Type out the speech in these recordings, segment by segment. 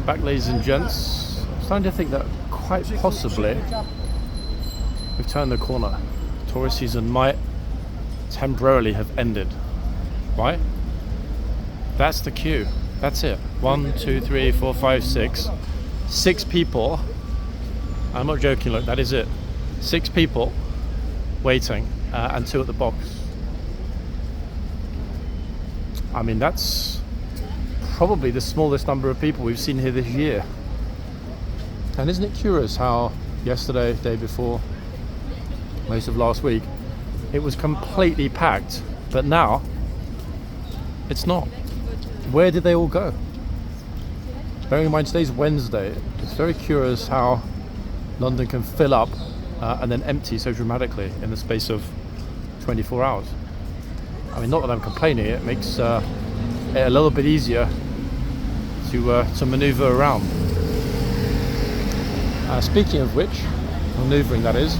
back, ladies and gents. I'm starting to think that quite possibly we've turned the corner. Tourist season might temporarily have ended. Why? That's the queue. That's it. 1, 2, 3, 4, 5, 6. 6 people. I'm not joking, look, that is it. 6 people waiting and 2 at the box. I mean, that's probably the smallest number of people we've seen here this year. And isn't it curious how yesterday, day before, most of last week, it was completely packed, but now it's not. Where did they all go? Bearing in mind today's Wednesday, it's very curious how London can fill up and then empty so dramatically in the space of 24 hours. I mean, not that I'm complaining, it makes it a little bit easier to manoeuvre around. Speaking of which, manoeuvring that is,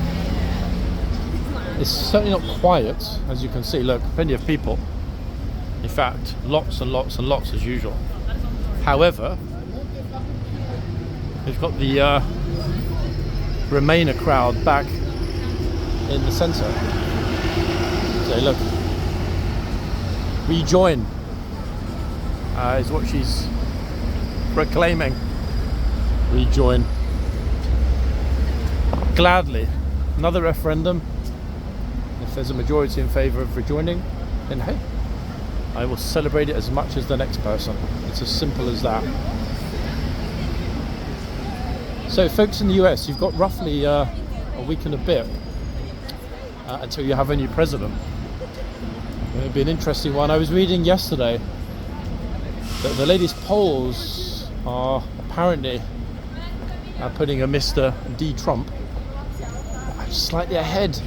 it's certainly not quiet, as you can see. Look, plenty of people. In fact, lots and lots and lots as usual. However, we've got the Remainer crowd back in the centre. So look, rejoin is what she's proclaiming. Rejoin. Gladly. Another referendum. If there's a majority in favour of rejoining, then hey, I will celebrate it as much as the next person. It's as simple as that. So folks in the US, you've got roughly a week and a bit until you have a new president. It'll be an interesting one. I was reading yesterday that the latest polls are apparently putting a Mr. D. Trump slightly ahead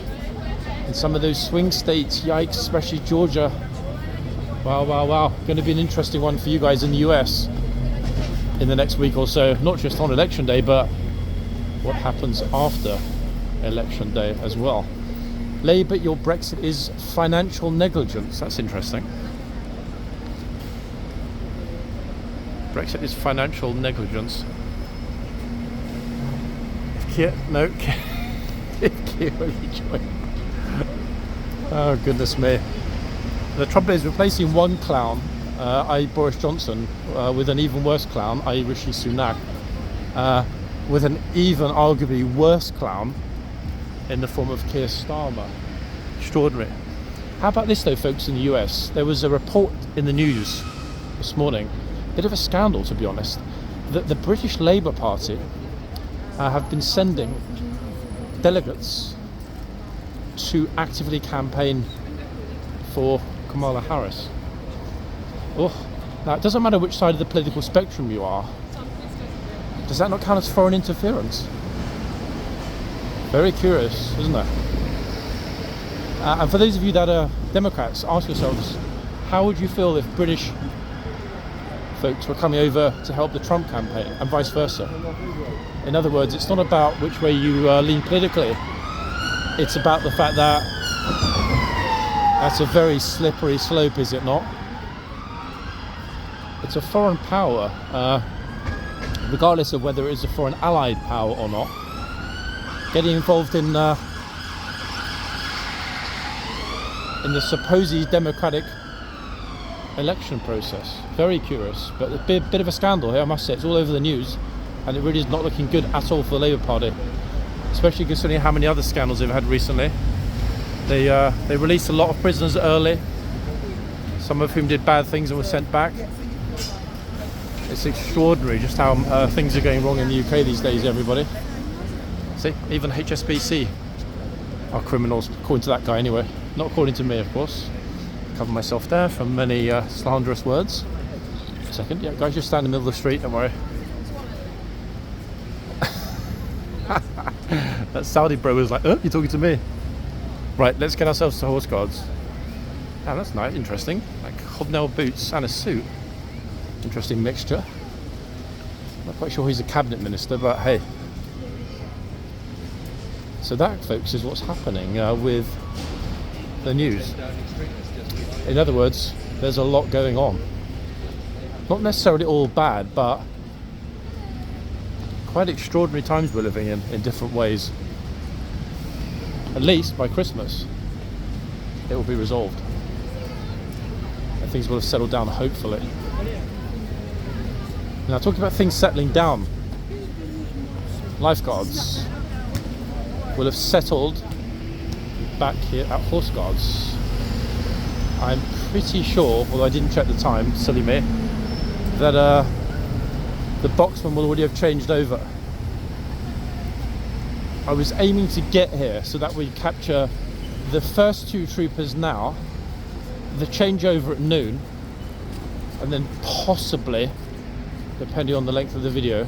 in some of those swing states. Yikes, especially Georgia. Wow, wow, wow. Going to be an interesting one for you guys in the US in the next week or so. Not just on election day, but what happens after election day as well. Labour, your Brexit is financial negligence. That's interesting. Brexit is financial negligence. Oh, goodness me. The trouble is replacing one clown, i.e. Boris Johnson, with an even worse clown, i.e. Rishi Sunak, with an even arguably worse clown in the form of Keir Starmer. Extraordinary. How about this though, folks, in the US? There was a report in the news this morning, a bit of a scandal to be honest, that the British Labour Party have been sending delegates to actively campaign for Kamala Harris. Oh, now it doesn't matter which side of the political spectrum you are. Does that not count as foreign interference? Very curious, isn't it? And for those of you that are Democrats, ask yourselves, how would you feel if British folks were coming over to help the Trump campaign and vice versa? In other words, it's not about which way you lean politically. It's about the fact that that's a very slippery slope, is it not? It's a foreign power, regardless of whether it is a foreign allied power or not, getting involved in the supposed democratic election process. Very curious, but a bit of a scandal here, I must say. It's all over the news, and it really is not looking good at all for the Labour Party, especially considering how many other scandals they've had recently. They released a lot of prisoners early, some of whom did bad things and were sent back. It's extraordinary just how things are going wrong in the UK these days, everybody. See, even HSBC are criminals, according to that guy anyway. Not according to me, of course. Cover myself there from many slanderous words. A second, yeah, guys, just stand in the middle of the street, don't worry. That Saudi bro was like, oh, you're talking to me. Right, let's get ourselves to horse guards. Ah, that's nice, interesting. Like hobnail boots and a suit. Interesting mixture. Not quite sure he's a cabinet minister, but hey. So that, folks, is what's happening with the news. In other words, there's a lot going on. Not necessarily all bad, but Quite extraordinary times we're living in different ways. At least by Christmas, it will be resolved. And things will have settled down, hopefully. Now, talking about things settling down, lifeguards will have settled back here at horseguards. I'm pretty sure, although I didn't check the time, silly me, that the boxman will already have changed over. I was aiming to get here so that we capture the first 2 troopers now, the changeover at noon, and then possibly, depending on the length of the video,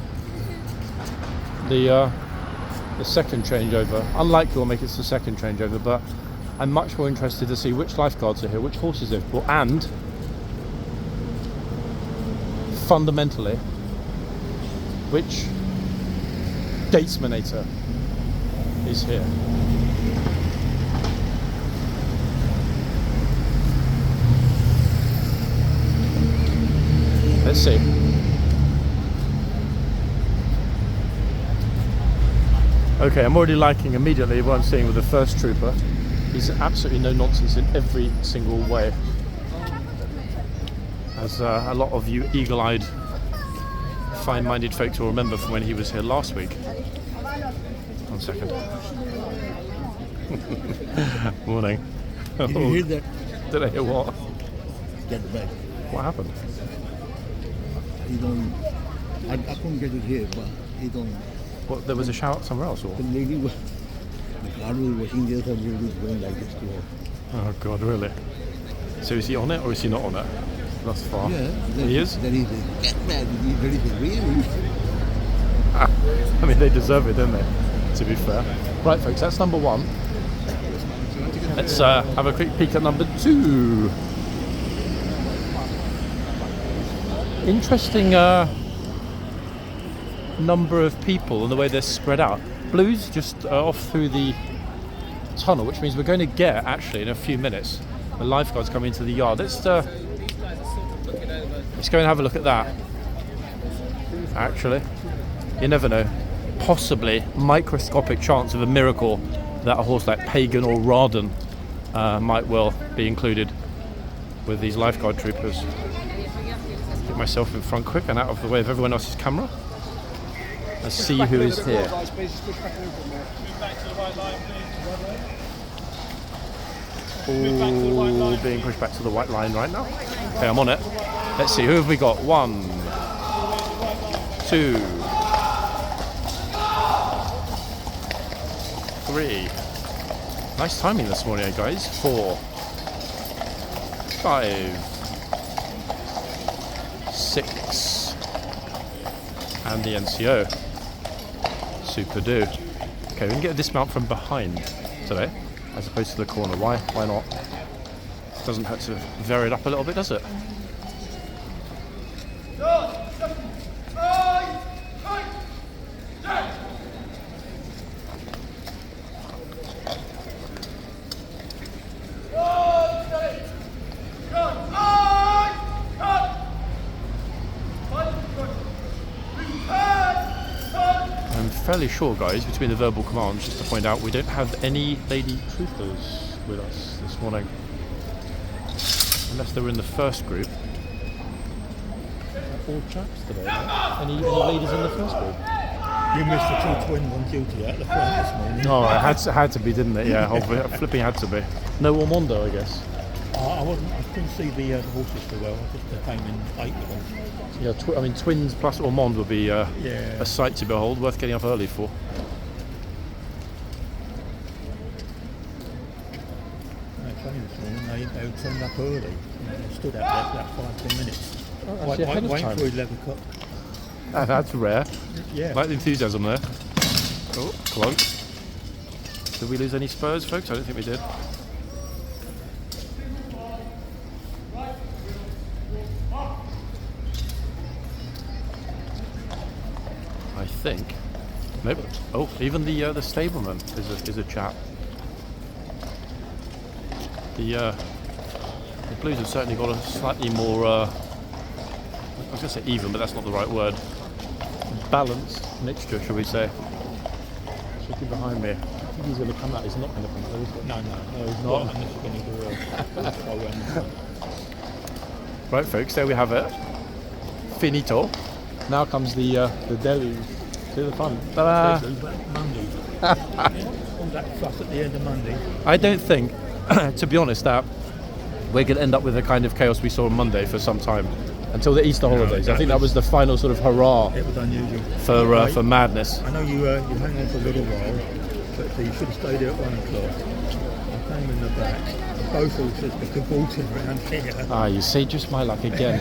the second changeover. Unlikely we'll make it to the second changeover, but I'm much more interested to see which lifeguards are here, which horses they've brought, and fundamentally, which gatesmanator is here. Let's see. Okay, I'm already liking immediately what I'm seeing with the first trooper. He's absolutely no nonsense in every single way. As a lot of you eagle-eyed, fine-minded folks will remember from when he was here last week. 1 second. Morning. Did you hear that? Did I hear what? Get back. What happened? He don't. I couldn't get it here, but he don't. What? There was a shout somewhere else, or? The lady was. The car was washing there, some lady was going like this to her. Oh God, really? So is he on it or is he not on it? Thus far. Yeah. He is? Then he said, get back. He really said, really? I mean, they deserve it, don't they? To be fair. Right, folks, that's number 1. Let's have a quick peek at number 2. Interesting number of people and the way they're spread out. Blue's just off through the tunnel, which means we're going to get, actually, in a few minutes, the lifeguards coming into the yard. Let's go and have a look at that. Actually, you never know. Possibly microscopic chance of a miracle that a horse like Pagan or Rawdon might well be included with these lifeguard troopers. Get myself in front quick and out of the way of everyone else's camera. Let's see who is here. All being pushed back to the white line right now. Okay, I'm on it. Let's see, who have we got? 1, 2, 3. Nice timing this morning, guys. 4, 5, 6, and the NCO. Super do. Okay, we can get a dismount from behind today, as opposed to the corner. Why? Why not? Doesn't hurt to vary it up a little bit, does it? Fairly sure, guys, between the verbal commands, just to point out, we don't have any lady troopers with us this morning, unless they were in the first group. All chaps today, right? Any ladies in the first group? You missed the 2 twins on duty at the front this morning. Oh, it had to be, didn't it? Yeah, flipping had to be. No Ormondo, I guess. I couldn't see the horses too well. I just came in 8 of them. Yeah, I mean, twins plus Ormond would be a sight to behold, worth getting up early for. They turned up early. They stood out there for about 5-10 minutes. Waiting for 11 o'clock. That's rare. Yeah. Like the enthusiasm there. Oh, clunk. Did we lose any spurs, folks? I don't think we did. I think. Nope. Oh, even the stableman is a chap. The Blues have certainly got a slightly more I was going to say even, but that's not the right word. balanced mixture, shall we say. Looking behind me. I think he's going to come out. He's not going to come out, is he? No, he's not. Well, unless you're going to do a Right, folks, there we have it. Finito. Now comes the deluge to the fun. Ta-da! Monday. All that fuss at the end of Monday. I don't think, to be honest, that we're going to end up with the kind of chaos we saw on Monday for some time. Until the Easter holidays. I think that was the final sort of hurrah. It was unusual. For madness. I know you hang on for a little while, but you should have stayed here at 1 o'clock. I came in the back. Both horses were cavorting around here. Ah, you say just my luck again.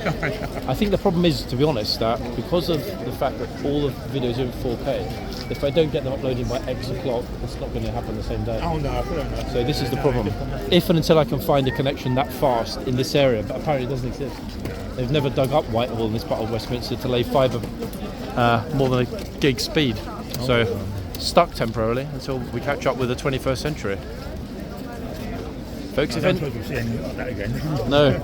I think the problem is, to be honest, that because of the fact that all of the videos are in 4K, if I don't get them uploaded by X o'clock, it's not going to happen the same day. Oh no, fair enough. So this is the problem. If and until I can find a connection that fast in this area, but apparently it doesn't exist. They've never dug up Whitehall in this part of Westminster to lay fibre more than a gig speed. So stuck temporarily until we catch up with the 21st century. Folks, if any, no,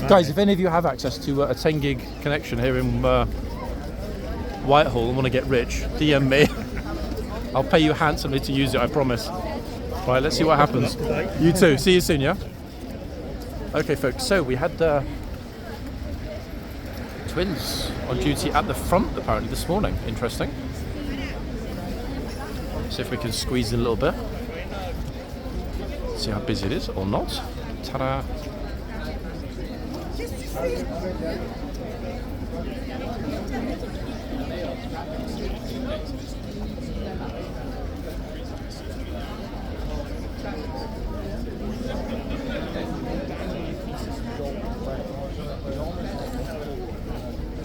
guys, if any of you have access to a 10 gig connection here in Whitehall and want to get rich, DM me. I'll pay you handsomely to use it, I promise. Right, let's see what happens. You too. See you soon, yeah? Okay, folks, so we had twins on duty at the front apparently this morning. Interesting. See if we can squeeze in a little bit. See how busy it is or not. Ta-da!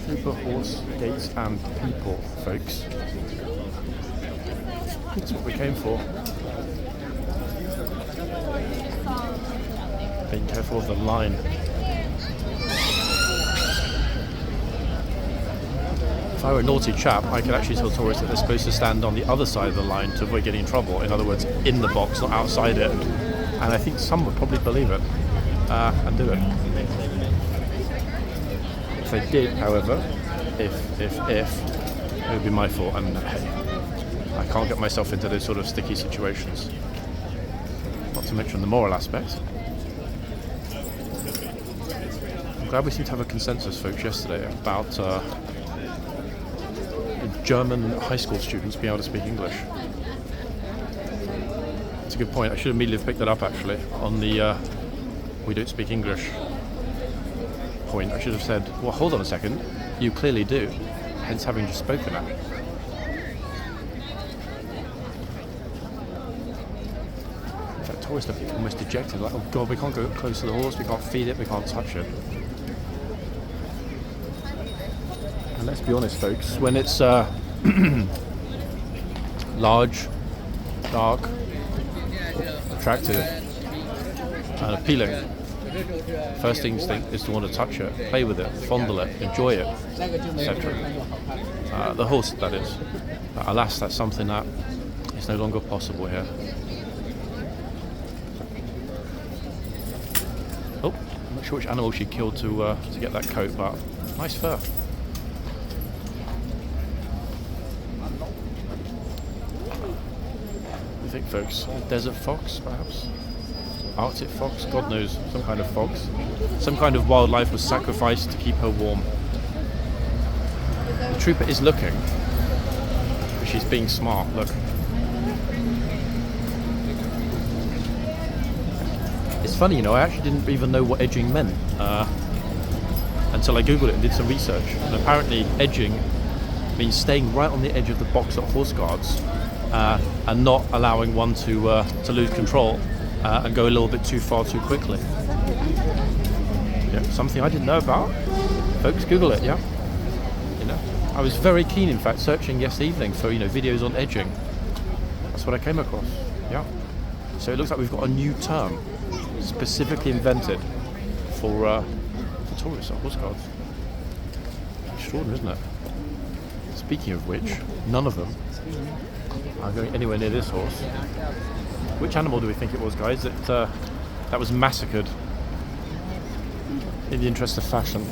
Trooper, horse, gates and people, folks. That's what we came for. Being careful of the line. If I were a naughty chap, I could actually tell tourists that they're supposed to stand on the other side of the line to avoid getting in trouble. In other words, in the box, not outside it. And I think some would probably believe it and do it. If they did, however, if, it would be my fault. And hey, I can't get myself into those sort of sticky situations. Not to mention the moral aspect. I'm glad we seem to have a consensus, folks, yesterday about German high school students being able to speak English. That's a good point. I should immediately have picked that up, actually, on the we don't speak English point. I should have said, well, hold on a second, you clearly do, hence having just spoken it. In fact, tourists look almost dejected, like, oh god, we can't go close to the horse, we can't feed it, we can't touch it. And let's be honest, folks, when it's large, dark, attractive and appealing, first instinct is to want to touch it, play with it, fondle it, enjoy it, etc. The horse, that is. Alas, that's something that is no longer possible here. Oh, I'm not sure which animal she killed to get that coat, but nice fur. I think, folks, desert fox, perhaps? Arctic fox, God knows, some kind of fox. Some kind of wildlife was sacrificed to keep her warm. The trooper is looking, but she's being smart, look. It's funny, you know, I actually didn't even know what edging meant until I googled it and did some research. And apparently edging means staying right on the edge of the box at horse guards and not allowing one to lose control and go a little bit too far too quickly. Yeah, something I didn't know about. Folks, Google it, yeah? You know, I was very keen, in fact, searching yesterday evening for, you know, videos on edging. That's what I came across, yeah. So it looks like we've got a new term specifically invented for tourists at horse guards. Extraordinary, isn't it? Speaking of which, none of them are going anywhere near this horse. Which animal do we think it was, guys, that was massacred in the interest of fashion?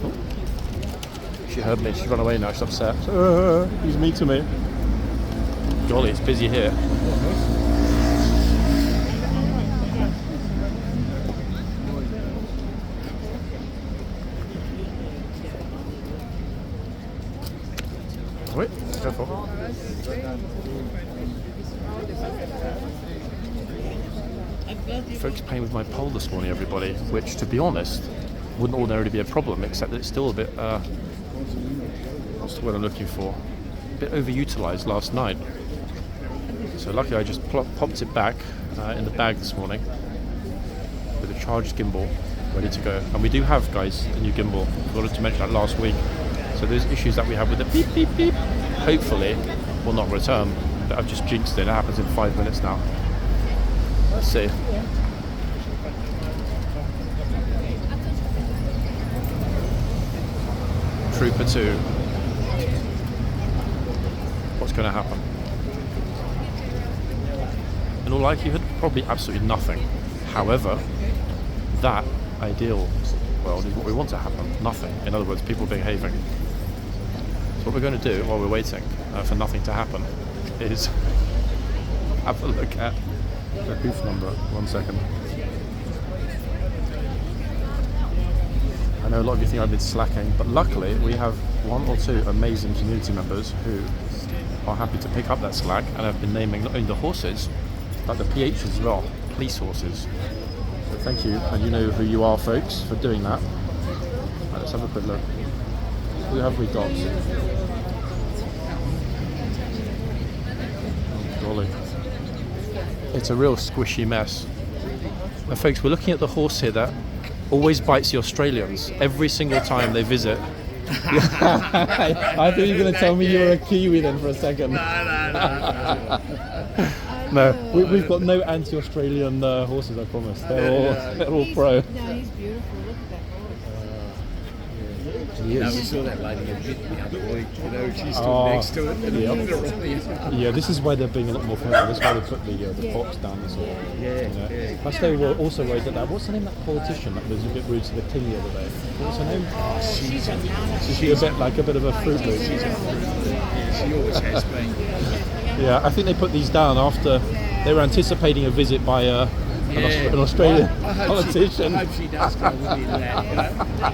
Oh. She heard me. She's run away now. She's upset. He's mean to me. Golly, it's busy here. Wait, careful. Folks playing with my pole this morning, everybody, which, to be honest, wouldn't ordinarily be a problem, except that it's still a bit, what's the word I'm looking for? A bit overutilised last night. So luckily I just popped it back in the bag this morning with a charged gimbal ready to go. And we do have, guys, a new gimbal. I wanted to mention that last week. So those issues that we have with the beep, beep, beep, hopefully will not return. But I've just jinxed it. It happens in 5 minutes now. Let's see. Trooper 2. What's going to happen? In all likelihood, probably absolutely nothing. However, that ideal world is what we want to happen. Nothing. In other words, people behaving. So what we're going to do while we're waiting for nothing to happen is have a look at the hoof number. 1 second. I know a lot of you think I've been slacking, but luckily we have 1 or 2 amazing community members who are happy to pick up that slack and have been naming not only the horses, but the PHs as well, police horses. So thank you, and you know who you are, folks, for doing that. Right, let's have a quick look. Who have we got? Oh, golly. It's a real squishy mess. And folks, we're looking at the horse here that always bites the Australians every single time they visit. I thought you were going to tell me you were a Kiwi then for a second. No, we've got no anti-Australian horses, I promise. They're all pro. No, he's beautiful. Look at that horse. He No, is. we saw that lady a bit the other week, you know, she stood Oh, next to it and yep. looked at her. Yeah, this is why they're being a lot more careful. This is why they put the box down as well. Yeah. Plus they were also worried that what's the name of that politician that was a bit rude to the king the other day? What's her name? She's a nana. She's a bit of a fruit loop. She always has been. Yeah, I think they put these down after they were anticipating a visit by an Australian politician. I hope she does go within that, you know.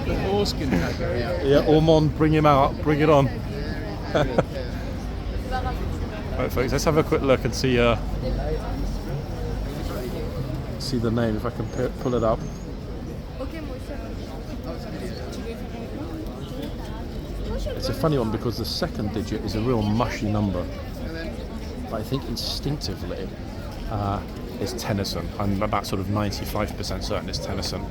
The horse can take her out. Yeah, Ormond, bring him out, bring it on. Right, folks, let's have a quick look and see the name, if I can pull it up. It's a funny one because the second digit is a real mushy number. But I think instinctively it's Tennyson. I'm about sort of 95% certain it's Tennyson.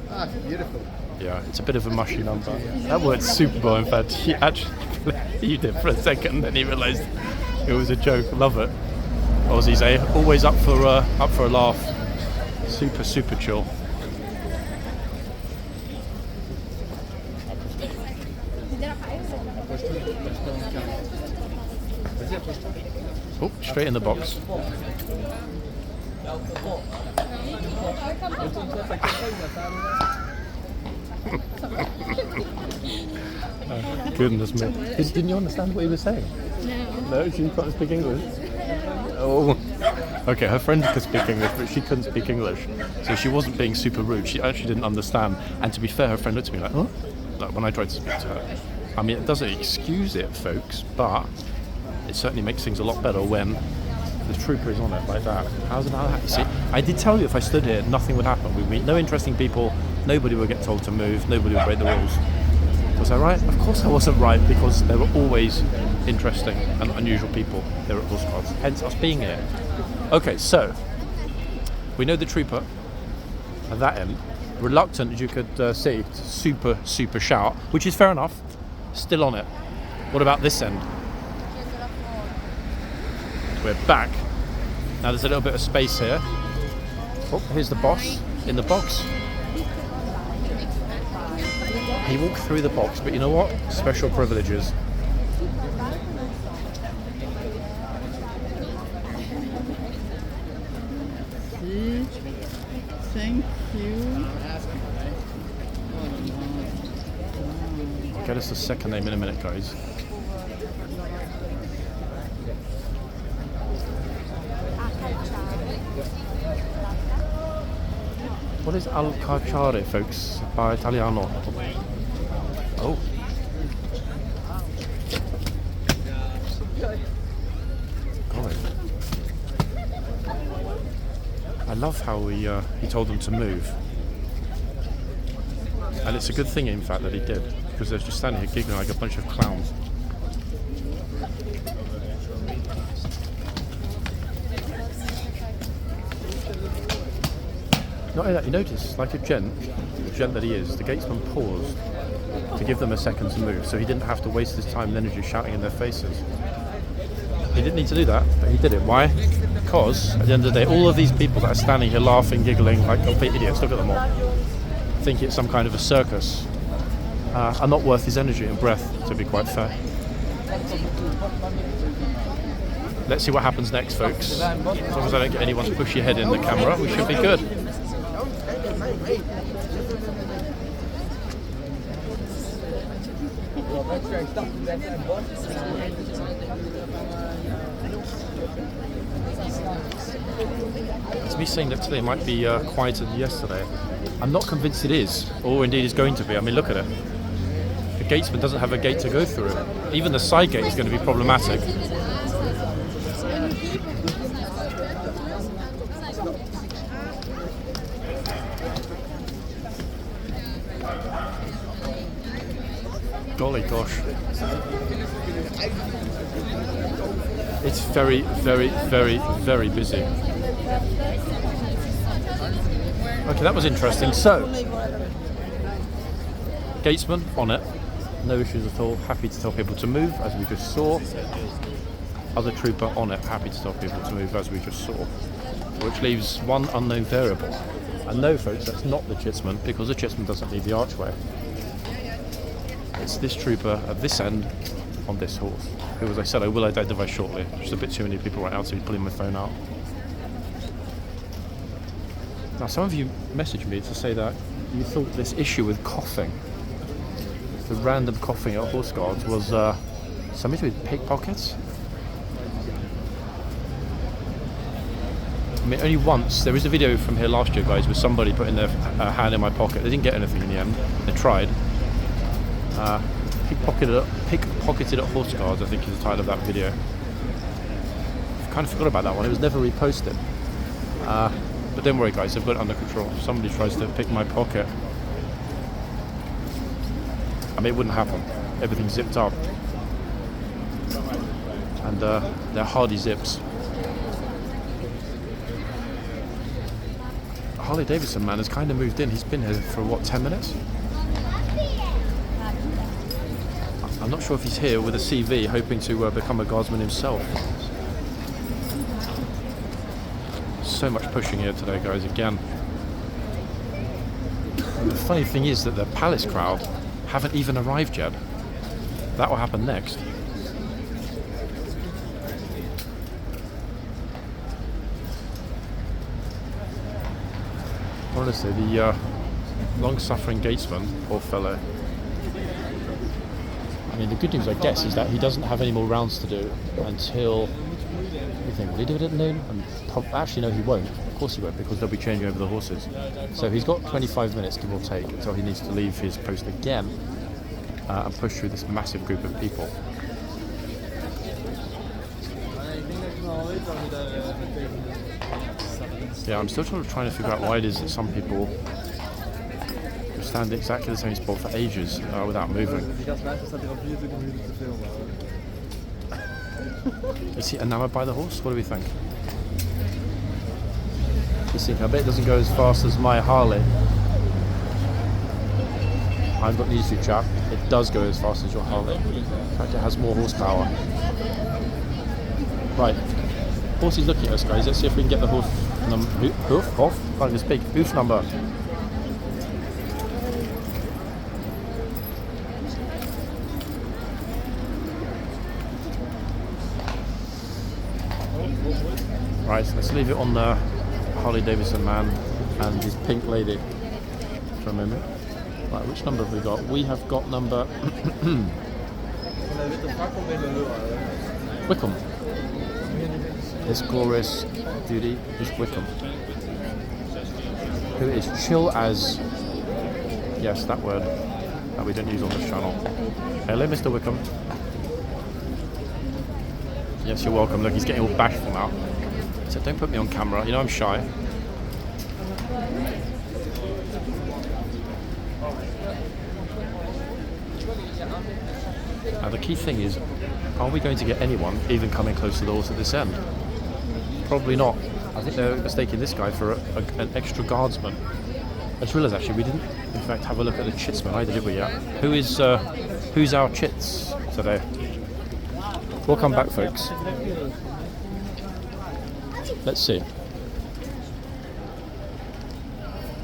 Ah, beautiful. Yeah, it's a bit of a mushy number. That word's Super Bowl, in fact. He actually believed it for a second, then he realised it was a joke. Love it. Aussies, eh? Always up for a laugh. Super chill. Oh, straight in the box. Goodness me. Didn't you understand what he was saying? No, she can't speak English. Oh. Okay, her friend could speak English, but she couldn't speak English. So she wasn't being super rude. She actually didn't understand. And to be fair, her friend looked at me like, huh? Like when I tried to speak to her. I mean, it doesn't excuse it, folks, but it certainly makes things a lot better when the trooper is on it like that. How's about that? You see, I did tell you if I stood here, nothing would happen. We'd meet no interesting people, nobody would get told to move, nobody would break the rules. Was I right? Of course I wasn't right, because there were always interesting and unusual people here at Horseguards, hence us being here. Okay, so we know the trooper at that end, reluctant as you could see, super shout, which is fair enough, still on it. What about this end? We're back. Now there's a little bit of space here. Oh, here's the boss in the box. He walked through the box, but you know what? Special privileges. Thank you. I'll get us the second name in a minute, guys. What is al cacciare, folks, by Italiano? Oh. God. I love how he told them to move. And it's a good thing, in fact, that he did, because they're just standing here giggling like a bunch of clowns. Not only that, you notice, like a gent that he is, the gatesman paused to give them a second to move, so he didn't have to waste his time and energy shouting in their faces. He didn't need to do that, but he did it. Why? Because, at the end of the day, all of these people that are standing here laughing, giggling like complete idiots, look at them all, think it's some kind of a circus, are not worth his energy and breath, to be quite fair. Let's see what happens next, folks. As long as I don't get anyone's pushy head in the camera, we should be good. It's me saying that today might be quieter than yesterday. I'm not convinced it is, or indeed is going to be. I mean, look at it. The gatesman doesn't have a gate to go through. Even the side gate is going to be problematic. Golly gosh. It's very, very, very, very busy. Okay, that was interesting. So, gatesman on it, no issues at all, happy to tell people to move, as we just saw. Other trooper on it, happy to tell people to move, as we just saw. Which leaves one unknown variable. And no, folks, that's not the chitsman, because the chitsman doesn't need the archway. It's this trooper at this end on this horse, who, as I said, I will identify shortly. Just a bit too many people right now to be pulling my phone out. Now, some of you messaged me to say that you thought this issue with coughing, the random coughing at horse guards, was something to do with pickpockets. I mean, only once. There was a video from here last year, guys, with somebody putting their hand in my pocket. They didn't get anything in the end. They tried. Pickpocketed at horse guards, I think is the title of that video. I kind of forgot about that one. It was never reposted. But don't worry, guys, I've got it under control. If somebody tries to pick my pocket, I mean, it wouldn't happen. Everything's zipped up. And they're hardy zips. Harley Davidson man has kind of moved in. He's been here for what, 10 minutes? I'm not sure if he's here with a CV hoping to become a guardsman himself. So much pushing here today, guys, again. And the funny thing is that the palace crowd haven't even arrived yet. That will happen next. Honestly, the long-suffering gatesman, poor fellow. I mean, the good news, I guess, is that he doesn't have any more rounds to do until... What do you think? Will he do it at noon? Actually, no, he won't. Of course he won't, because they'll be changing over the horses. So he's got 25 minutes, give or take, until he needs to leave his post again and push through this massive group of people. Yeah, I'm still trying to figure out why it is that some people stand in exactly the same spot for ages without moving. Is he enamored by the horse? What do we think? He's thinking, I bet it doesn't go as fast as my Harley. I've got news for you, chap. It does go as fast as your Harley. In fact, it has more horsepower. Right. Horse is looking at us, guys. Let's see if we can get the hoof can't even speak. Hoof number. Right, so let's leave it on the Harley Davidson man and his pink lady for a moment. Right, which number have we got? We have got number Wickham. His glorious duty is Wickham, who is chill as, yes, that word that we don't use on this channel. Hello, Mr. Wickham. Yes, you're welcome. Look, he's getting all bashful now. So don't put me on camera. You know I'm shy. Now the key thing is, are we going to get anyone even coming close to the horse at this end? Probably not. I think they're mistaking this guy for an extra guardsman. I just realised actually we didn't in fact have a look at the chitsman either, did we yet? Who's our chits today? We'll come back, folks. Let's see.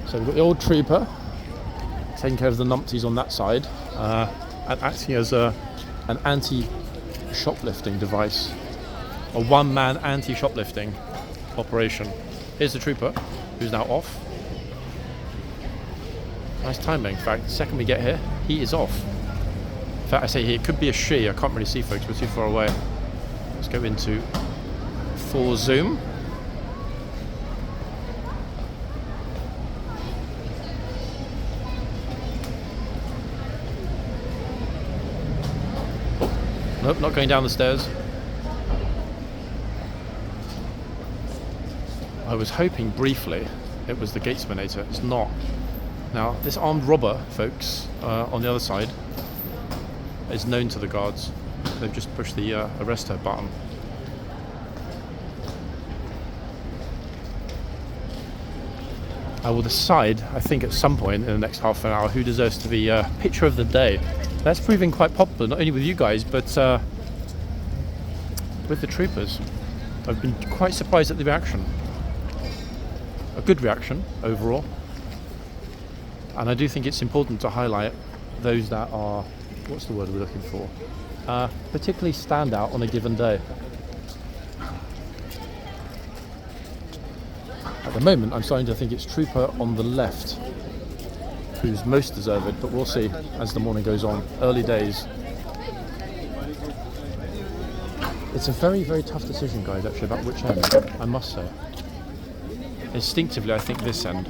So we've got the old trooper taking care of the numpties on that side, and acting as an anti-shoplifting device, a one-man anti-shoplifting operation. Here's the trooper, who's now off. Nice timing. In fact, the second we get here, he is off. In fact, I say he, it could be a she. I can't really see, folks. We're too far away. Let's go into full zoom. Nope, not going down the stairs. I was hoping briefly it was the gatesmanator. It's not. Now, this armed robber, folks, on the other side, is known to the guards. They've just pushed the arrest her button. I will decide, I think, at some point in the next half an hour who deserves to be picture of the day. That's proving quite popular, not only with you guys, but with the troopers. I've been quite surprised at the reaction. A good reaction overall. And I do think it's important to highlight those that are, what's the word we're looking for? Particularly stand out on a given day. At the moment, I'm starting to think it's trooper on the left who's most deserved, but we'll see as the morning goes on. Early days. It's a very, very tough decision, guys, actually, about which end, I must say. Instinctively, I think this end.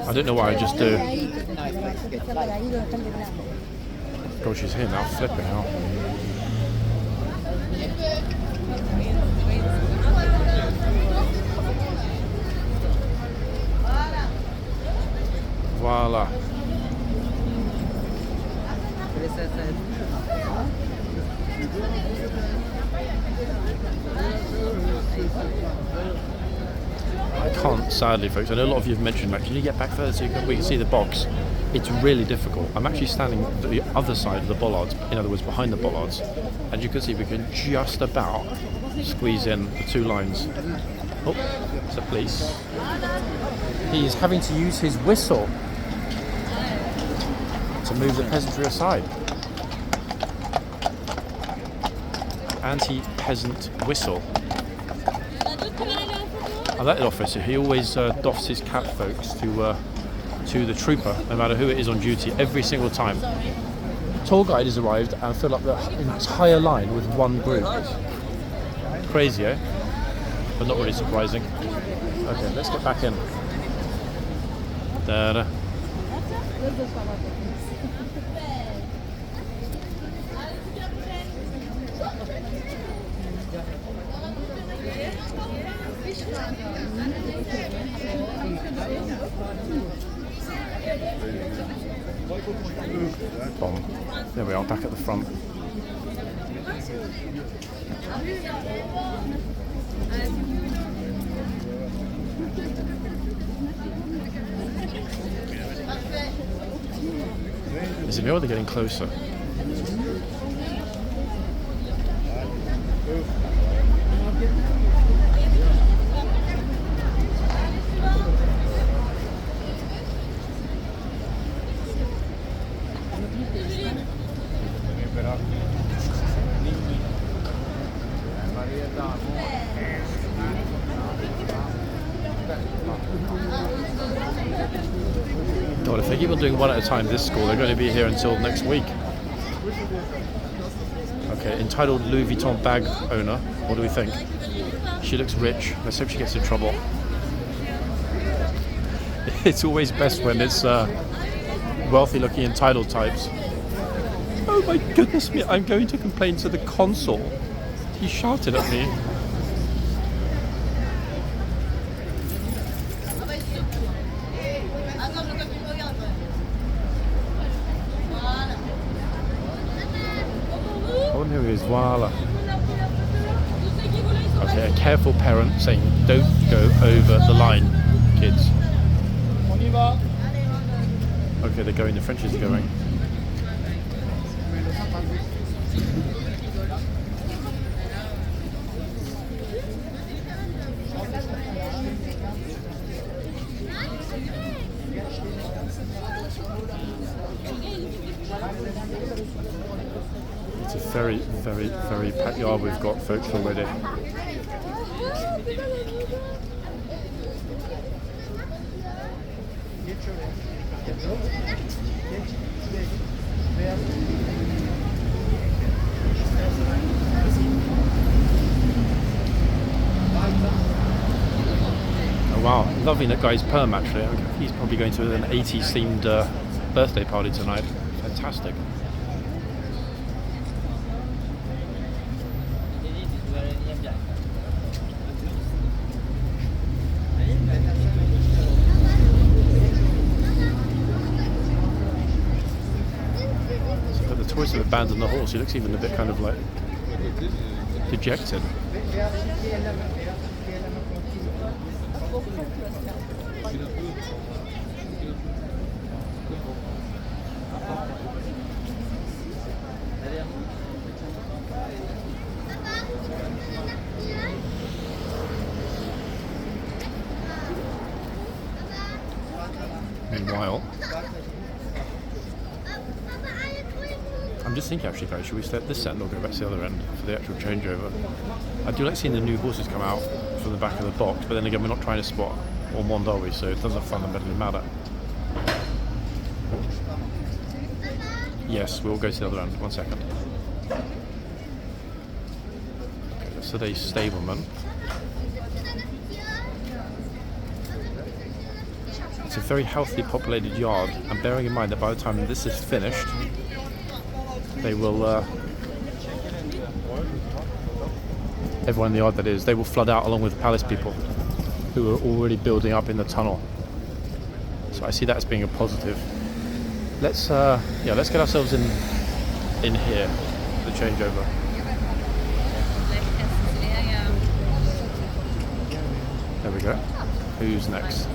I don't know why I just do. God, she's here now, flipping out. Voila. I can't, sadly, folks. I know a lot of you have mentioned, like, can you get back further so we can see the box? It's really difficult. I'm actually standing at the other side of the bollards, in other words, behind the bollards. And you can see we can just about squeeze in the two lines. Oh, it's the police. He's having to use his whistle to move the peasantry aside. Anti-peasant whistle. I like the officer. He always doffs his cap, folks, to the trooper, no matter who it is on duty, every single time. Tour guide has arrived and filled up the entire line with one group. Crazy, eh? But not really surprising. Okay, let's get back in. Da-da. Bomb. There we are, back at the front. Is it me or they're getting closer? God, if they keep on doing one at a time this school, they're going to be here until next week. Okay, entitled Louis Vuitton bag owner. What do we think? She looks rich. Let's hope she gets in trouble. It's always best when it's wealthy-looking entitled types. Oh my goodness me! I'm going to complain to the consul. He shouted at me. Oh no, he's voila. Okay, a careful parent saying, "Don't go over the line, kids." Okay, they're going. The Frenchies are going. It's a very, very, very packed yard we've got, folks, already. Oh wow, loving that guy's perm actually. He's probably going to an 80s themed birthday party tonight. Fantastic. But the tourists have abandoned the horse. He looks even a bit kind of like dejected. Meanwhile, I'm just thinking actually guys, should we stay at this end or go back to the other end for the actual changeover? I do like seeing the new horses come out from the back of the box, but then again we're not trying to spot Ormond, are we? So it doesn't fundamentally matter. Yes, we'll go to the other end. 1 second. Okay, that's today's stableman. It's a very healthily populated yard, and bearing in mind that by the time this is finished, they will, everyone in the yard that is, they will flood out along with the palace people who are already building up in the tunnel. So I see that as being a positive. Let's let's get ourselves in here, the changeover. There we go. Who's next?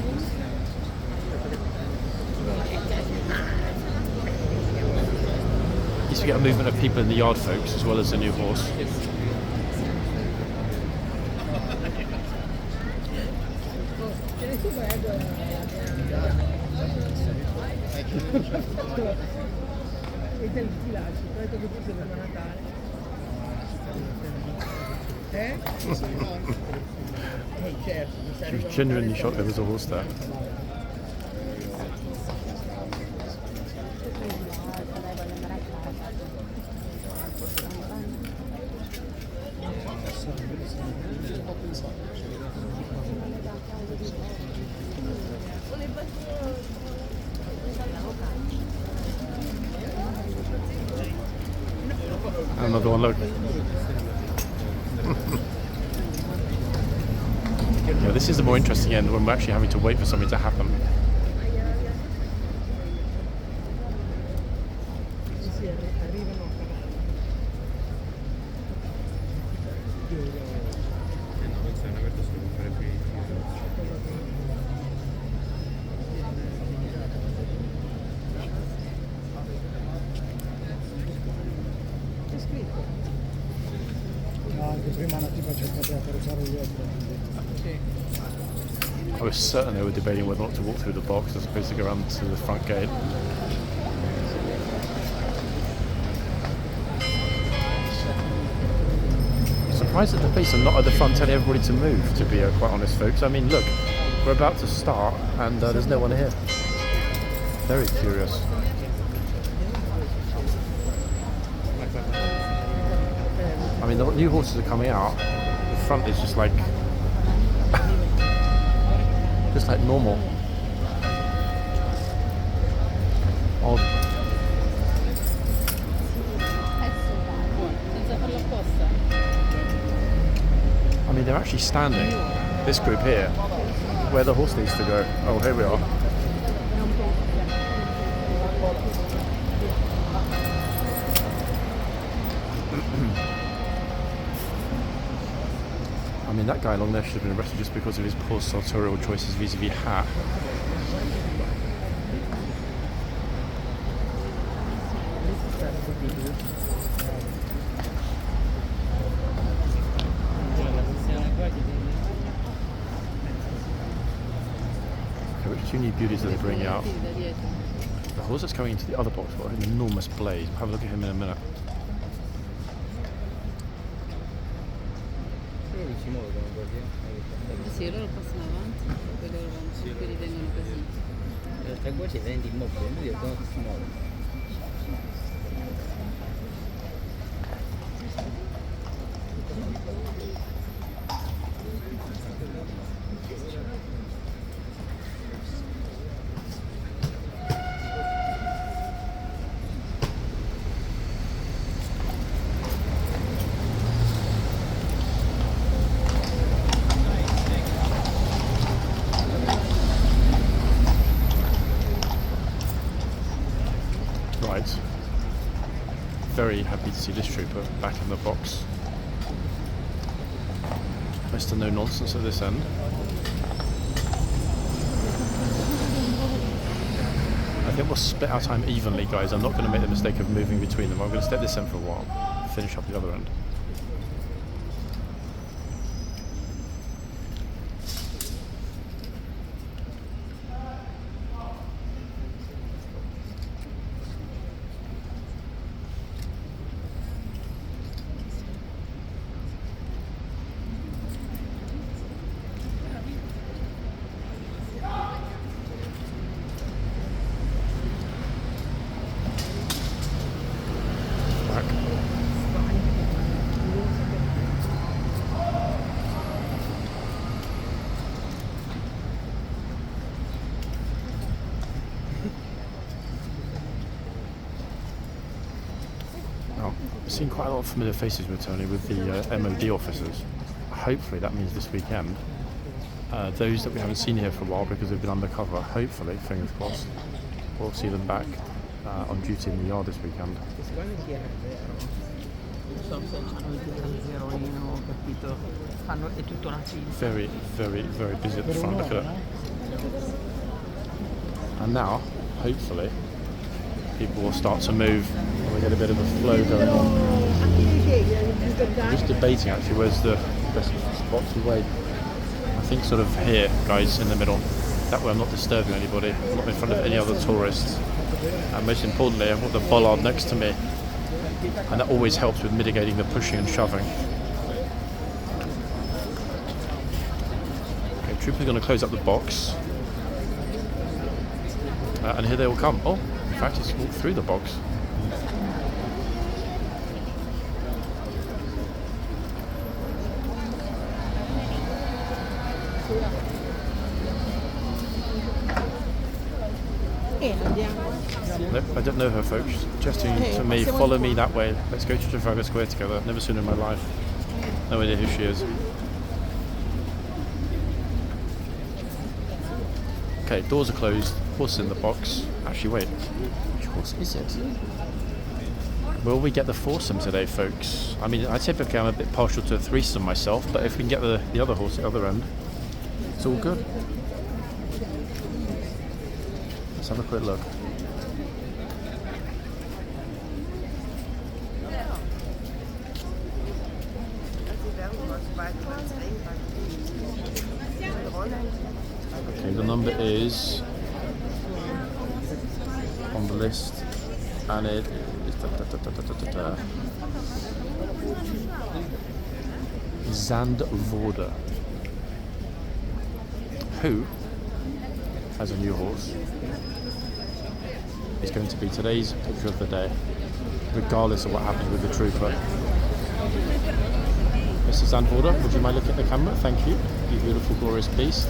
At least we get a movement of people in the yard, folks, as well as the new horse. She was genuinely shocked there was a horse there. Another one, look. Yeah, this is the more interesting end when we're actually having to wait for something to happen. I was certain they were debating whether or not to walk through the box as opposed to go around to the front gate. I'm surprised that the police are not at the front telling everybody to move, to be quite honest, folks. I mean, look, we're about to start and there's no one here. Very curious. I mean, the new horses are coming out. The front is just like, just like normal. Odd. I mean, they're actually standing, this group here, where the horse needs to go. Oh, here we are. I mean, that guy along there should have been arrested just because of his poor sartorial choices vis-a-vis hat. Okay, which two new beauties are they bringing out? The horse that's coming into the other box got an enormous blade. We'll have a look at him in a minute. Sì, loro passano avanti, poi loro vanno su, quelli vengono così. Questa qua ci vendi in mobile, lui è come si muove. Right. Very happy to see this trooper back in the box. Mr. No Nonsense at this end. I think we'll split our time evenly, guys. I'm not going to make the mistake of moving between them. I'm going to stay at this end for a while, finish up the other end. I've seen quite a lot of familiar faces returning with the MOD officers. Hopefully that means this weekend. Those that we haven't seen here for a while because they've been undercover, hopefully, fingers crossed, we'll see them back on duty in the yard this weekend. Very, very, very busy at the front, look at it. And now, hopefully, people will start to move and we get a bit of a flow going on. I'm just debating actually where's the best spot to wait. I think sort of here, guys, in the middle. That way I'm not disturbing anybody, I'm not in front of any other tourists. And most importantly, I've got the bollard next to me. And that always helps with mitigating the pushing and shoving. Okay, troopers are going to close up the box. And here they will come. Oh, in fact, it's walked through the box. Nope, I don't know her, folks. Gesturing to me, follow me that way. Let's go to Trafalgar Square together. Never seen her in my life. No idea who she is. Okay, doors are closed. Horse in the box. Actually, wait. Which horse is it? Will we get the foursome today, folks? I mean, I typically I'm a bit partial to a threesome myself, but if we can get the other horse at the other end, it's all good. Let's have a quick look. Okay, the number is on the list, and it is Zandvoorde, who has a new horse. is going to be today's picture of the day, regardless of what happens with the trooper. Mr. Sandholder, would you mind looking at the camera? Thank you, you beautiful, glorious beast.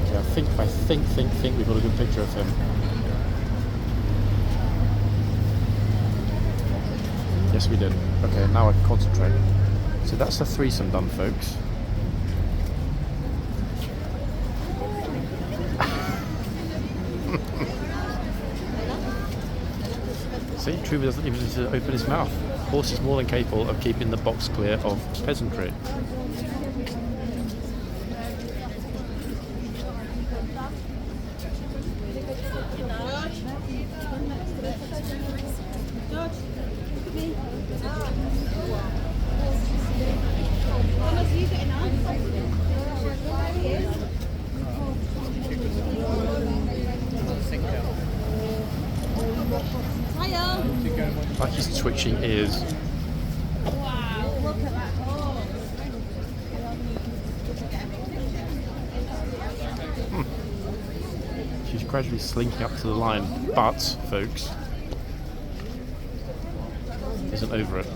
Okay, I think we've got a good picture of him. Yes, we did. Okay, now I can concentrate. So that's the threesome done, folks. See, Trooper doesn't even need to open his mouth. Horse is more than capable of keeping the box clear of peasantry. Like he's twitching ears. She's gradually slinking up to the line, but, folks, isn't over it.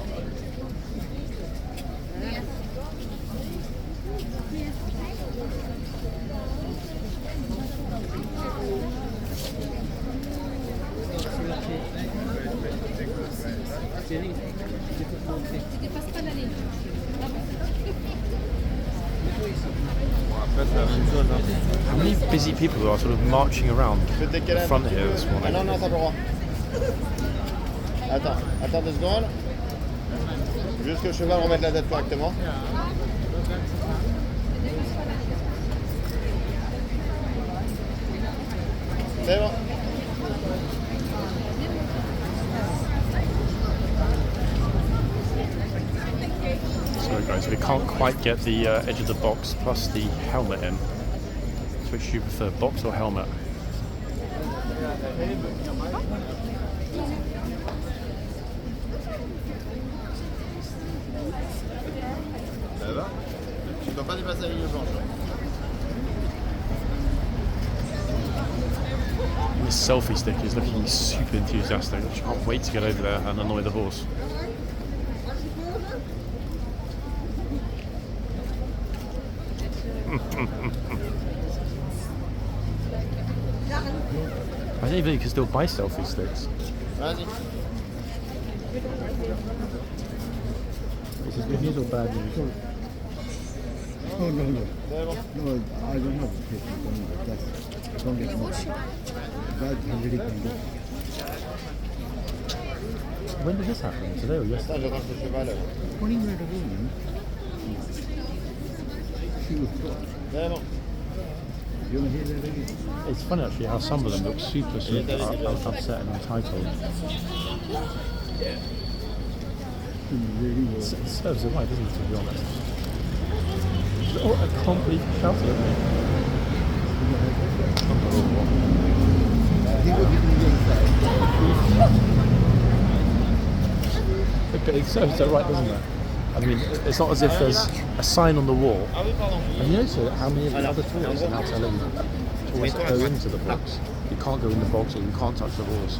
How many busy people are sort of marching around the front here this morning? Non, non, t'as pas le droit. Attends 2 secondes. Juste que le cheval remette la tête correctement. C'est bon. Sorry guys, we can't quite get the edge of the box plus the helmet in. So which do you prefer, box or helmet? Ça va? Tu ne dois pas dépasser la ligne blanche. This selfie stick is looking super enthusiastic. She can't wait to get over there and annoy the horse. I didn't even know you can still buy selfie sticks. Vas-y. Is this good news or bad news? Oh, no. C'est bon. No, I don't have a picture. Don't get more. Bad really can do. When did this happen? Today or yesterday? Ça, j'attends que le cheval. 20 minutes ago, man. She was caught. C'est bon. You want to hear that again? It's funny actually how some of them look super upset and entitled. Really was. It serves it right, doesn't it, to be honest? Oh, I can't believe you shouted at me. Unbelievable. He was getting the inside. Okay, it serves it right, doesn't it? I mean, it's not as if there's a sign on the wall. And you notice how many of the other tourists are now telling tourists to go into the box. You can't go in the box or you can't touch the horse.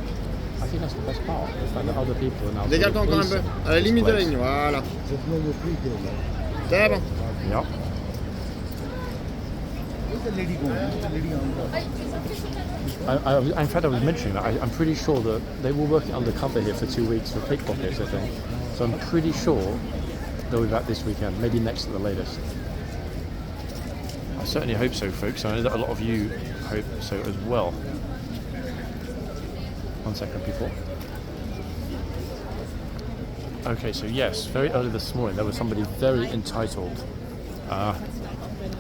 I think that's the best part. The fact that other people are now Décale-toi encore un peu. À la limite de la ligne, voilà. There's no more free there, man. C'est bon. Yep. Where's the lady going? Where's the lady on the... In fact, I was mentioning that I'm pretty sure that they were working undercover here for 2 weeks for pickpockets, I think. So I'm pretty sure they'll be back this weekend, maybe next at the latest. I certainly hope so, folks. I know that a lot of you hope so as well. 1 second before. Okay, so yes, very early this morning there was somebody very entitled.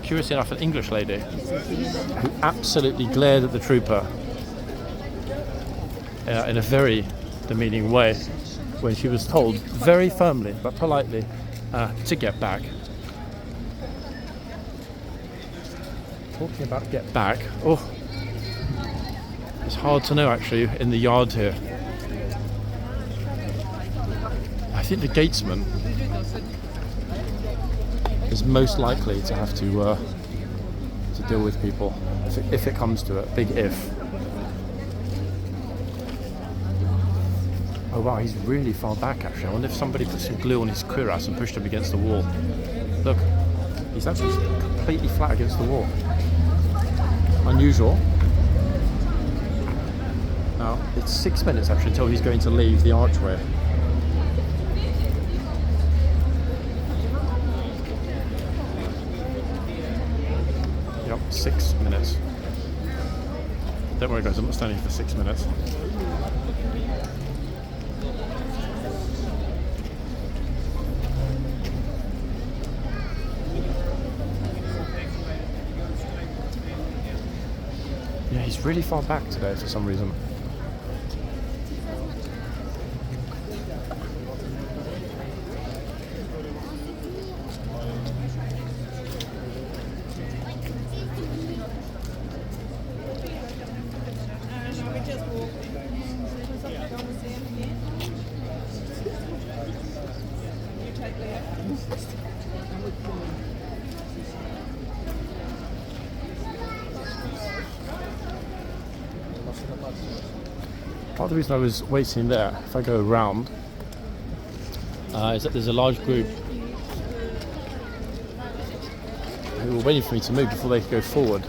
Curiously enough, an English lady who absolutely glared at the trooper in a very demeaning way when she was told very firmly but politely to get back. Talking about get back, oh, it's hard to know actually in the yard here. I think the gatesman is most likely to have to deal with people if it comes to it. Big if. Oh wow, he's really far back actually. I wonder if somebody put some glue on his cuirass and pushed him against the wall. Look, he's actually completely flat against the wall. Unusual. Now, it's 6 minutes actually until he's going to leave the archway. Yep, 6 minutes. Don't worry guys, I'm not standing for 6 minutes. Yeah, he's really far back today for some reason. Part of the reason I was waiting there, if I go around, is that there's a large group who were waiting for me to move before they could go forward.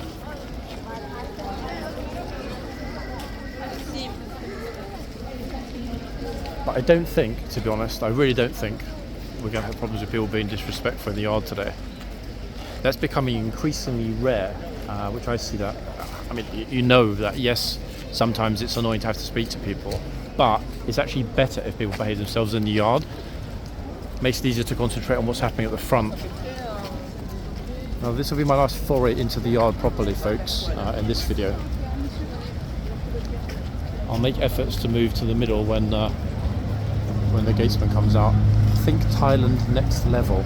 But I don't think, to be honest, I really don't think we're going to have problems with people being disrespectful in the yard today. That's becoming increasingly rare, which I see that. I mean, you know that, yes, sometimes it's annoying to have to speak to people, but it's actually better if people behave themselves in the yard. Makes it easier to concentrate on what's happening at the front. Now, this will be my last foray into the yard properly, folks, in this video. I'll make efforts to move to the middle when the gatesman comes out. Think Thailand next level.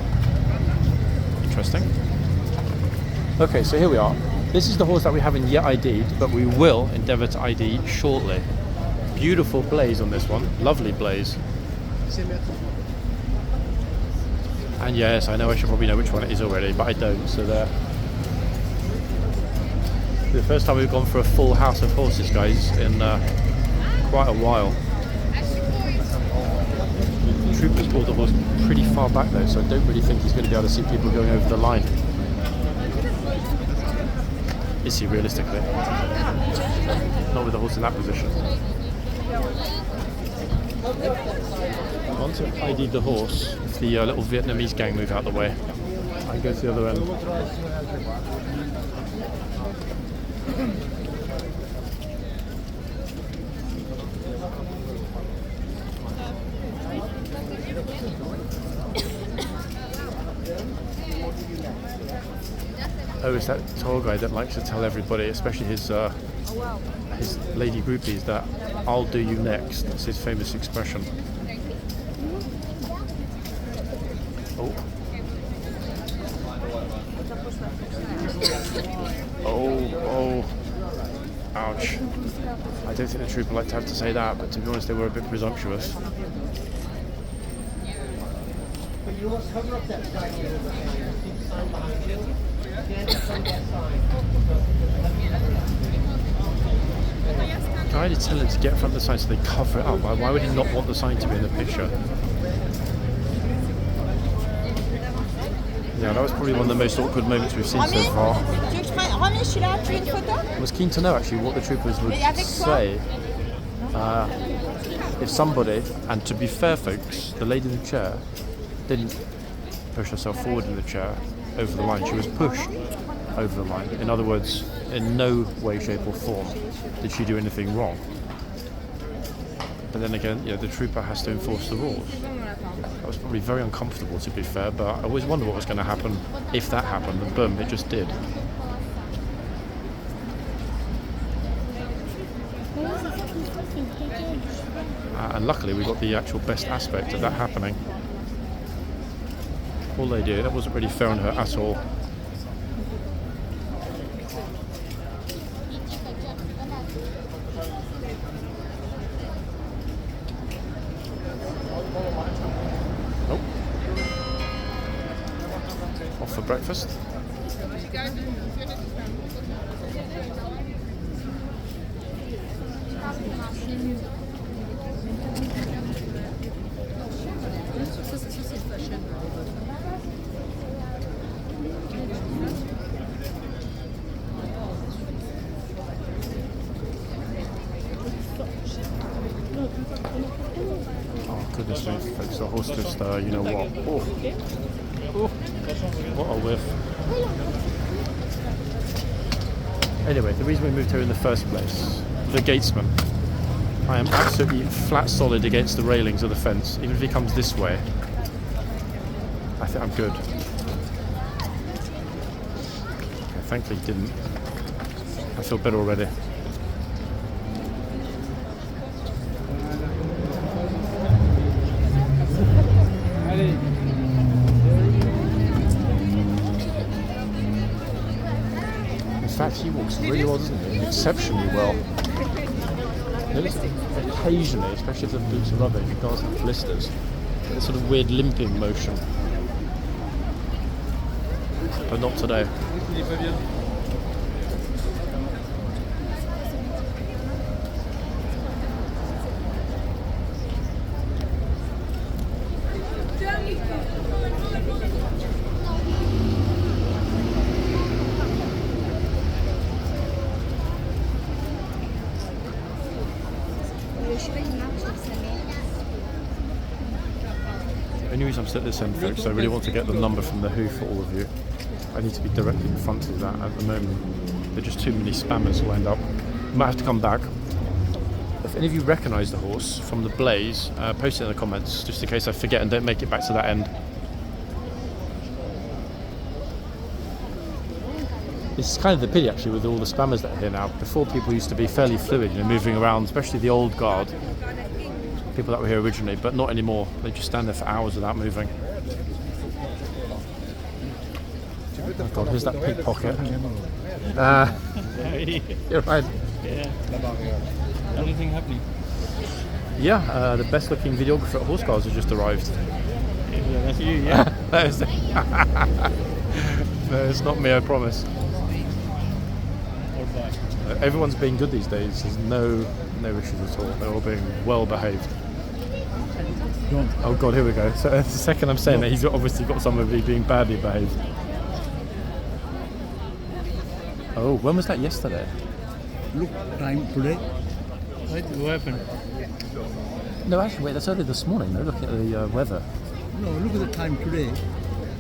Interesting. Okay, so here we are. This is the horse that we haven't yet ID'd, but we will endeavour to ID shortly. Beautiful blaze on this one. Lovely blaze. And yes, I know I should probably know which one it is already, but I don't, so there. The first time we've gone for a full house of horses, guys, in quite a while. The troopers pulled the horse pretty far back though, so I don't really think he's going to be able to see people going over the line. Is he realistically? Not with the horse in that position. Once I've ID'd the horse, if the little Vietnamese gang move out the way, I go to the other end. Oh, it's that tall guy that likes to tell everybody, especially his lady groupies, that "I'll do you next." That's his famous expression. Oh. Oh. Ouch. I don't think the trooper liked to have to say that, but to be honest, they were a bit presumptuous. I had to tell him to get in front of the sign so they cover it up. Why would he not want the sign to be in the picture? Yeah, that was probably one of the most awkward moments we've seen so far. I was keen to know actually what the troopers would say if somebody, and to be fair folks, the lady in the chair didn't push herself forward in the chair over the line. She was pushed over the line. In other words, in no way, shape or form did she do anything wrong. But then again, the trooper has to enforce the rules. That was probably very uncomfortable, to be fair, but I always wondered what was going to happen if that happened, and boom, it just did. And luckily we got the actual best aspect of that happening. Poor lady, that wasn't really fair on her at all. Oh. Off for breakfast. Oh goodness me, folks, the horse just, you know what? Oh, what a whiff. Anyway, the reason we moved here in the first place, the gatesman. I am absolutely flat solid against the railings of the fence. Even if he comes this way, I think I'm good. Okay, thankfully he didn't. I feel better already. In fact, he walks really well, doesn't he? Exceptionally well. Occasionally, especially if the boots are rubber, he does have blisters. But it's sort of weird limping motion. But not today. The only reason I'm sitting at this end, folks, I really want to get the number from the Who for all of you. I need to be directly in front of that at the moment. There are just too many spammers lined up. Might have to come back. If any of you recognise the horse from the blaze, post it in the comments, just in case I forget and don't make it back to that end. It's kind of the pity actually with all the spammers that are here now. Before, people used to be fairly fluid, you know, moving around, especially the old guard, people that were here originally, but not anymore. They just stand there for hours without moving. Oh God, here's that pickpocket. You're right. Yeah. Anything happening? Yeah, the best looking videographer at Horseguards has just arrived. Yeah, that's you, yeah. No, it's not me, I promise. Everyone's being good these days. There's no issues at all. They're all being well behaved. Oh God, here we go. So the second I'm saying that, he's obviously got somebody being badly behaved. Oh, when was that? Yesterday? Look, time today. What happened? No, actually, wait, that's only this morning. No, looking at the weather. No, look at the time today.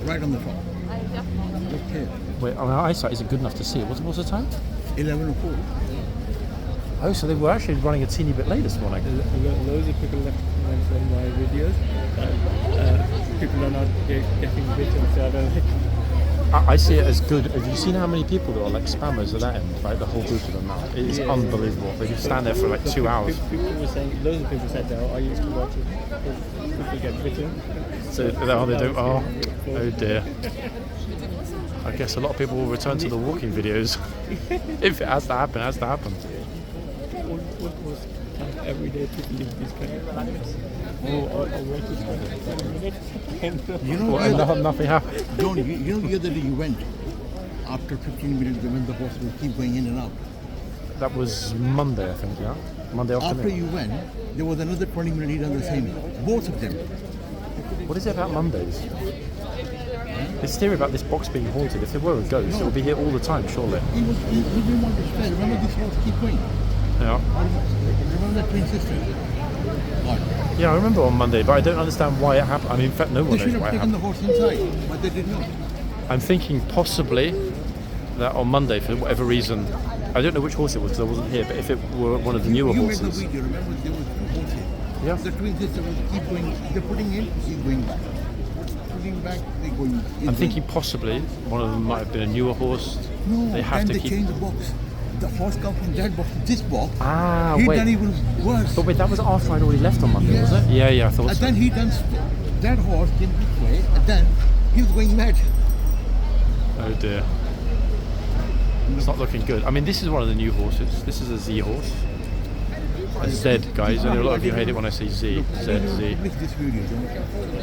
Right on the top. Look here. Wait, our eyesight isn't good enough to see it. What's the time? 11:04. Oh, so they were actually running a teeny bit late this morning. Loads of people left from my videos. People are not getting bitten, so I don't think. I see it as good. Have you seen how many people there are, like spammers at that end? Like the whole group of them now. It is unbelievable. They just stand there for like 2 hours. People were saying, loads of people said that, I used to watch it. People get bitten. So they do. Oh dear. I guess a lot of people will return to the walking videos. If it has to happen, it has to happen. What was every day people leave these kind of planets? Or watch this kind of 7 minutes? You know, Well, nothing happened. Johnny, you know the other day you went. After 15 minutes, when the horse will keep going in and out. That was Monday, I think, yeah? Monday afternoon. After you went, there was another 20 minutes he done the same. Both of them. What is it about Mondays? This theory about this box being haunted, if there were a ghost, it would be here all the time, surely. He didn't want to stay. Remember this horse keep going? Yeah. Remember that twin sister? What? Yeah, I remember on Monday, but I don't understand why it happened. I mean, in fact, no one They knows should why have it taken the happened. horse inside, but they did not. I'm thinking possibly that on Monday, for whatever reason, I don't know which horse it was because I wasn't here, but if it were one of the newer You made horses. the video, remember there was two horses. Yeah. The twin sister will keep going. They're putting in, keep going back. Putting back, they're going. I'm thinking possibly one of them might have been a newer horse. No, They have and to they keep. changed the box. The horse come from that box to this box. Ah, He wait. done even worse. But wait, that was after I'd already left on Monday, was it? Yeah, I thought And so. then he done that horse came this way, and then he was going mad. Oh dear. It's not looking good. I mean, this is one of the new horses. This is a Z horse. A Z, guys. I know a lot of you hate it when I say Z. Z. Publish this video, don't you?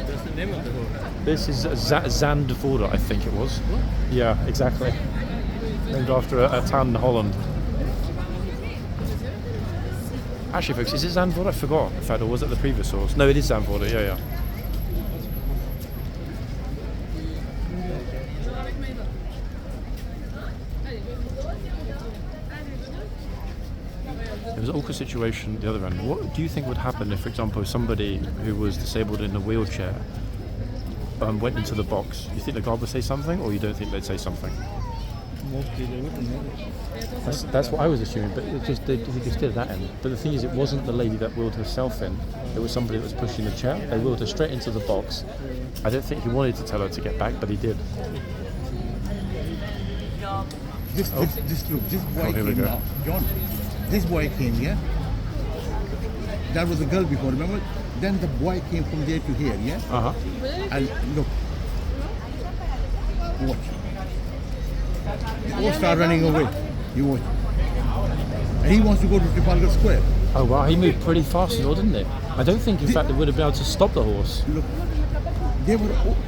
That's the name of the horse. This is Zandvoort, I think it was. Yeah, exactly. Named after a town in Holland. Actually, folks, is it Zandvoort? I forgot. In fact, or was it the previous horse? No, it is Zandvoort. Yeah. was an awkward situation at the other end. What do you think would happen if, for example, somebody who was disabled in a wheelchair went into the box? Do you think the guard would say something, or you don't think they'd say something? Mostly they wouldn't know. That's what I was assuming, but it just, he just did at that end. But the thing is, it wasn't the lady that wheeled herself in. It was somebody that was pushing the chair. They wheeled her straight into the box. I don't think he wanted to tell her to get back, but he did. This boy here we came go. now. John, this boy came, yeah? That was a girl before, remember? Then the boy came from there to here, yeah? Uh-huh. And look. Watch. They all start running away. You watch. And he wants to go to Trafalgar Square. Oh, wow, he moved pretty fast as well, didn't he? I don't think, in fact, they would have been able to stop the horse. Look.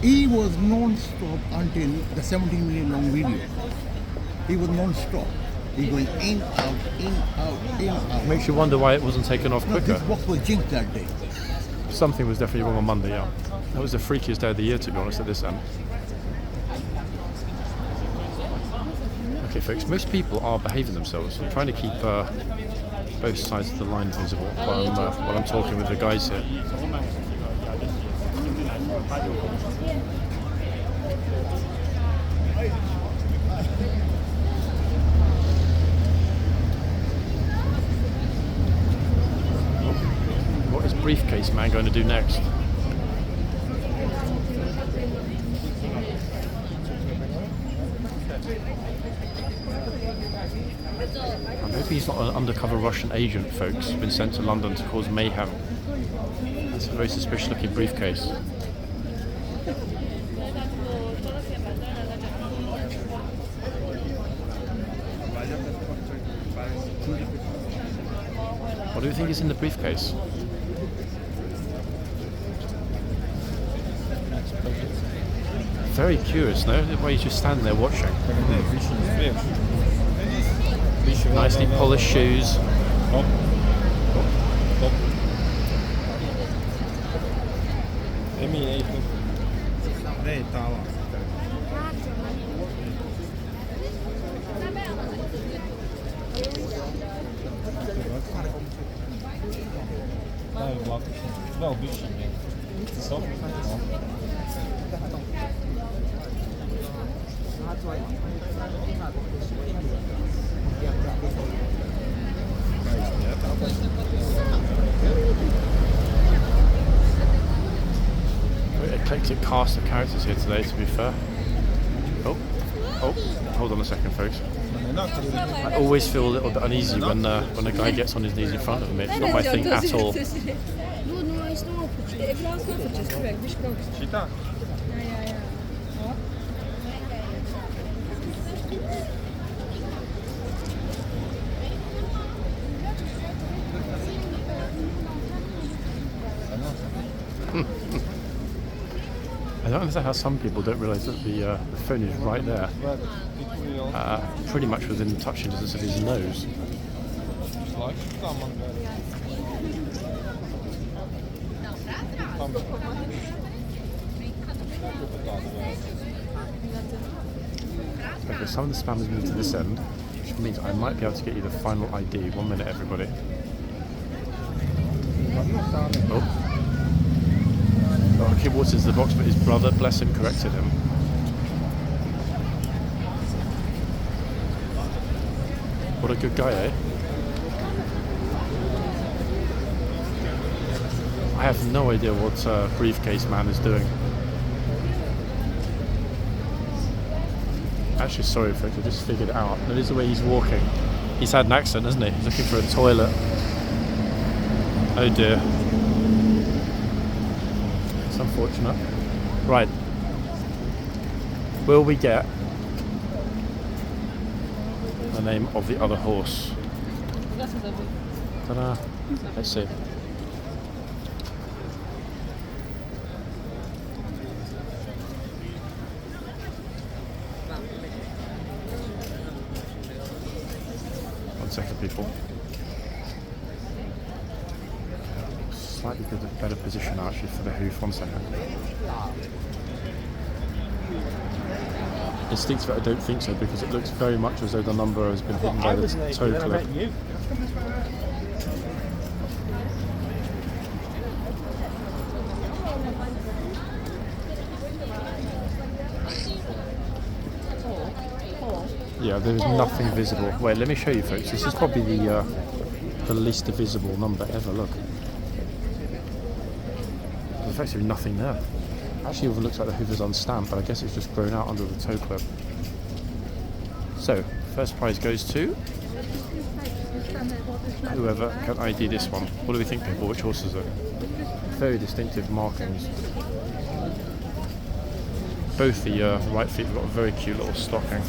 He was non-stop until the 17-minute long video. He was non-stop. He going in, out, in, out, in, out. Makes you wonder why it wasn't taken off No, quicker. this box was jinxed that day. Something was definitely wrong on Monday, yeah. That was the freakiest day of the year, to be honest, at this end. Okay, folks, most people are behaving themselves. I'm trying to keep both sides of the line visible while I'm talking with the guys here. What is Briefcase Man going to do next? I'm hoping he's not an undercover Russian agent, folks, been sent to London to cause mayhem. That's a very suspicious looking briefcase. What do you think is in the briefcase? Very curious, no? The way he's just standing there watching. Nicely polished shoes. Very eclectic cast of characters here today, to be fair. Oh, hold on a second, folks. I always feel a little bit uneasy when a guy gets on his knees in front of me. It's not my thing at all. I don't understand how some people don't realise that the phone is right there, pretty much within touching distance of his nose. Okay, some of the spam has moved to this end, which means I might be able to get you the final ID. 1 minute, everybody. Oh, okay, walks into the box, but his brother, bless him, corrected him. What a good guy, eh? I have no idea what Briefcase Man is doing. Actually, sorry folks, I just figured it out. That is the way he's walking. He's had an accident, hasn't he? He's looking for a toilet. Oh dear. It's unfortunate. Right. Will we get the name of the other horse? Ta-da. Let's see. Second, people. Slightly better position actually for the hoof. 1 second. Instinctively, I don't think so because it looks very much as though the number has been hidden by the toe clip. Yeah, there is nothing visible. Wait, let me show you, folks. This is probably the least visible number ever. Look, there's effectively nothing there. Actually, even looks like the hoover's unstamped, but I guess it's just grown out under the toe clip. So, first prize goes to whoever can ID this one. What do we think, people? Which horse is it? Very distinctive markings. Both the right feet have got a very cute little stocking.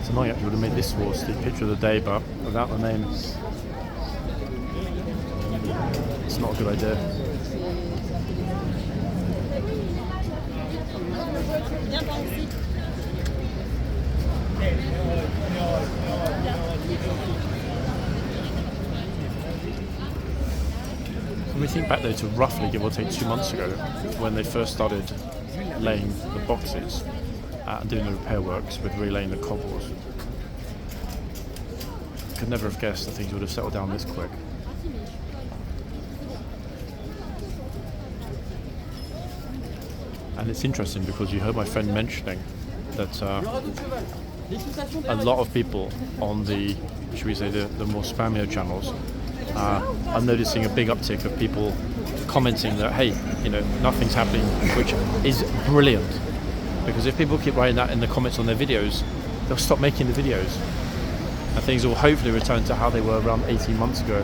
Tonight actually would have made this horse the picture of the day, but without the name, it's not a good idea. When we think back though to roughly, give or take, 2 months ago, when they first started laying the boxes and doing the repair works with relaying the cobbles, could never have guessed that things would have settled down this quick. And it's interesting because you heard my friend mentioning that a lot of people on the, should we say, the more spammier channels are noticing a big uptick of people commenting that, hey, you know, nothing's happening, which is brilliant. Because if people keep writing that in the comments on their videos, they'll stop making the videos. And things will hopefully return to how they were around 18 months ago,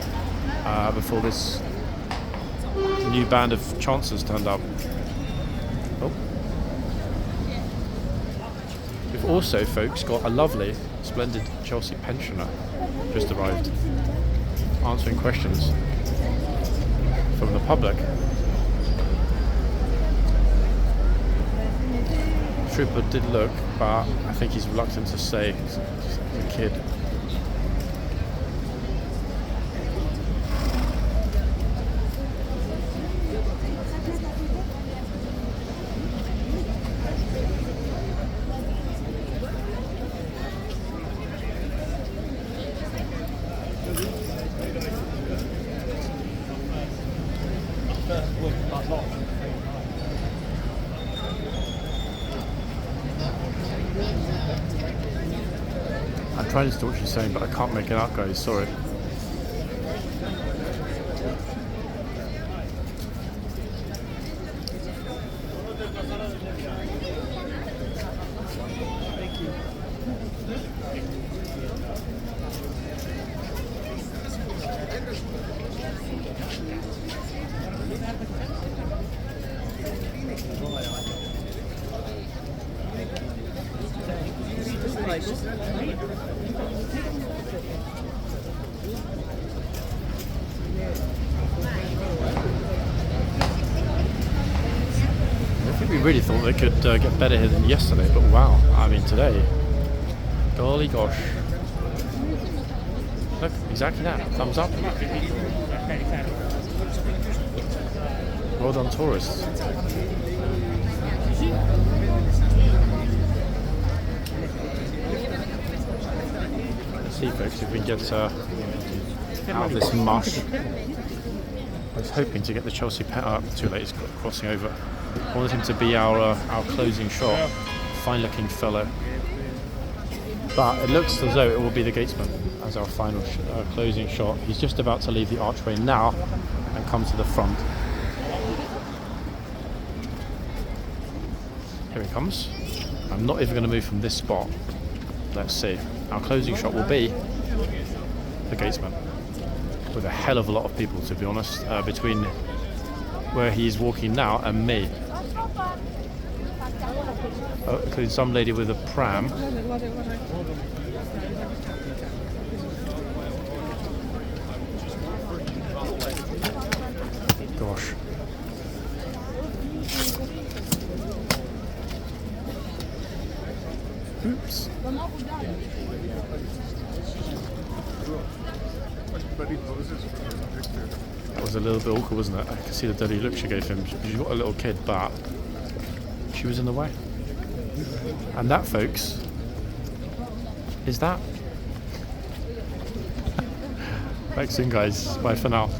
before this new band of chancers turned up. Oh. We've also, folks, got a lovely, splendid Chelsea pensioner just arrived, answering questions from the public. Trooper did look, but I think he's reluctant to say he's a kid. I'm trying to see what she's saying, but I can't make it out, guys. Sorry. I think we really thought they could get better here than yesterday, but wow, I mean today, golly gosh. Look, exactly that, thumbs up. Well done, tourists. Let's see, folks, if we can get out of this mush. I was hoping to get the Chelsea pet up. Too late, it's crossing over. I wanted him to be our closing shot. Fine looking fellow. But it looks as though it will be the gatesman as our final closing shot. He's just about to leave the archway now and come to the front. Here he comes. I'm not even going to move from this spot. Let's see. Our closing shot will be the gatesman. With a hell of a lot of people, to be honest, between where he's walking now and me. Including some lady with a pram. Gosh. Oops. That was a little bit awkward, wasn't it? I could see the dirty look she gave him. She's got a little kid, but she was in the way. And that, folks, is that. Thanks soon, guys. Bye for now.